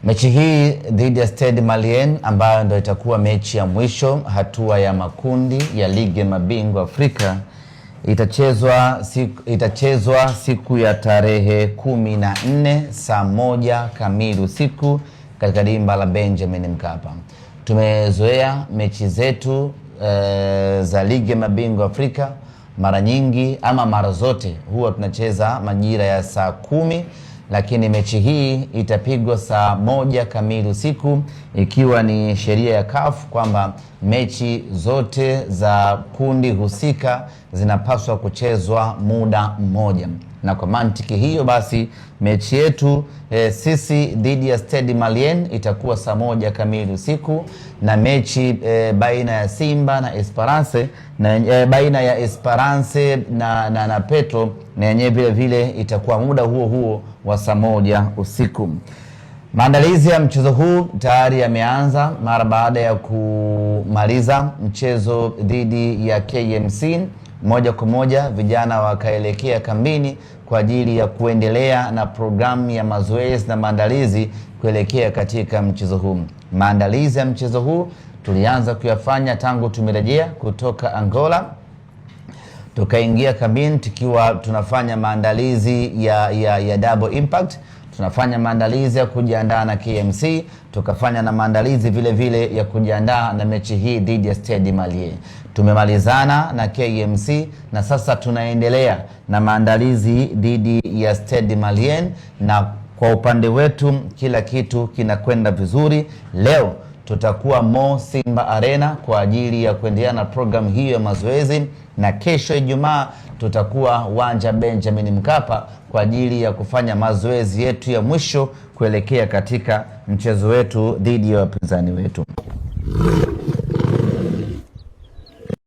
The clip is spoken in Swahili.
Mechi hii dhidi ya Stade Malien ambayo ndio itakuwa mechi ya mwisho hatua ya makundi ya ligi ya mabingwa Afrika itachezwa siku ya tarehe 14 saa 1 kamili usiku katika dimba la Benjamin Mkapa. Tumezoea mechi zetu za ligi ya mabingwa Afrika mara nyingi ama mara zote huwa tunacheza majira ya saa 10, lakini mechi hii itapigwa saa 1 kamili usiku, ikiwa ni sheria ya CAF kwamba mechi zote za kundi husika zinapaswa kuchezwa muda mmoja. Na kwa mantiki hiyo basi mechi yetu sisi dhidi ya Stade Malien itakuwa saa 1 kamili usiku, na mechi baina ya Simba na Esperance na baina ya Esperance na Petro na yenyewe vile vile itakuwa muda huo huo wa saa 1 usiku. Maandalizi ya mchezo huu tayari yameanza mara baada ya kumaliza mchezo dhidi ya KMC. Moja kwa moja vijana wakaelekea kambini kwa ajili ya kuendelea na programu ya mazoezi na maandalizi kuelekea katika mchezo huu. Maandalizi ya mchezo huu tulianza kuyafanya tangu tumerejea kutoka Angola. Tukaingia kambini tukiwa tunafanya maandalizi ya Double Impact. Tunafanya maandalizi ya kujiandaa na KMC, tukafanya na maandalizi vile vile ya kujiandaa na mechi hii dhidi ya Stade Malien. Tumemalizana na KMC na sasa tunaendelea na maandalizi dhidi ya Stade Malien, na kwa upande wetu kila kitu kinakwenda vizuri. Leo tutakuwa Mo Simba Arena kwa ajili ya kuendelea na programu hiyo ya mazoezi, na kesho Ijumaa tutakuwa uwanja Benjamin Mkapa kwa ajili ya kufanya mazoezi yetu ya mwisho kuelekea katika mchezo wetu dhidi ya wapinzani wetu.